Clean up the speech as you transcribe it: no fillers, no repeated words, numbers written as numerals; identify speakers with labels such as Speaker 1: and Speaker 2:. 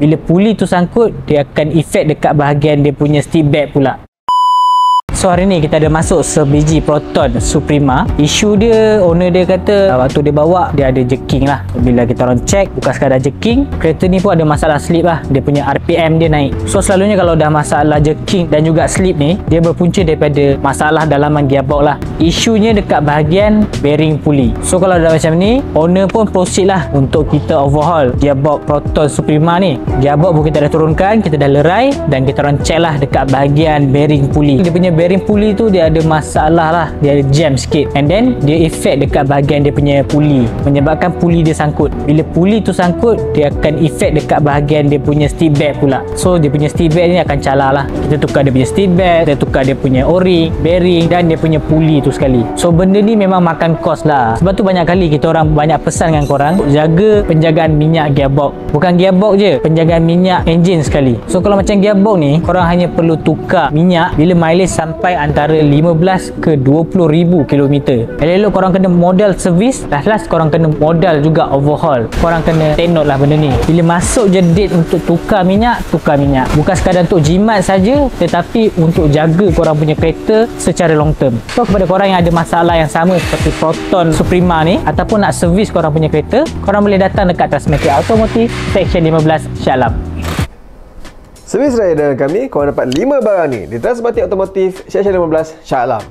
Speaker 1: Bila puli tu sangkut, dia akan efek dekat bahagian dia punya steel bag pula. So hari ni kita ada masuk sebiji Proton Suprema. Isu dia, owner dia kata waktu dia bawa dia ada jerking lah. Bila kita orang check, bukan sekadar jerking, kereta ni pun ada masalah slip lah. Dia punya RPM dia naik. So selalunya kalau dah masalah jerking dan juga slip ni, dia berpunca daripada masalah dalaman gearbox lah. Isunya dekat bahagian bearing puli. So kalau dah macam ni, owner pun proceed lah untuk kita overhaul gearbox Proton Suprema ni. Gearbox pun kita dah turunkan, kita dah lerai, dan kita orang check lah dekat bahagian bearing puli. Dia punya bearing puli tu dia ada masalah lah, dia ada jam sikit, and then dia efek dekat bahagian dia punya puli, menyebabkan puli dia sangkut. Bila puli tu sangkut, dia akan efek dekat bahagian dia punya steel bag pula. So dia punya steel bag ni akan calar lah. Kita tukar dia punya steel bag, kita tukar dia punya o-ring, bearing dan dia punya puli tu sekali. So benda ni memang makan kos lah. Sebab tu banyak kali kita orang banyak pesan dengan korang jaga penjagaan minyak gearbox. Bukan gearbox je, penjagaan minyak enjin sekali. So kalau macam gearbox ni, korang hanya perlu tukar minyak bila mileage sampai antara 15 ke 20 ribu kilometer. Elok-elok korang kena modal servis, last korang kena modal juga overhaul. Korang kena take note lah benda ni. Bila masuk je date untuk tukar minyak, tukar minyak. Bukan sekadar untuk jimat saja, tetapi untuk jaga korang punya kereta secara long term. So kepada korang yang ada masalah yang sama seperti Proton Suprema ni, ataupun nak servis korang punya kereta, korang boleh datang dekat Tasmatic Automotive Section 15 Shah Alam.
Speaker 2: Servis raya dengan kami, korang dapat 5 barang ni di Tasmatic Automotive Section 15 Shah Alam.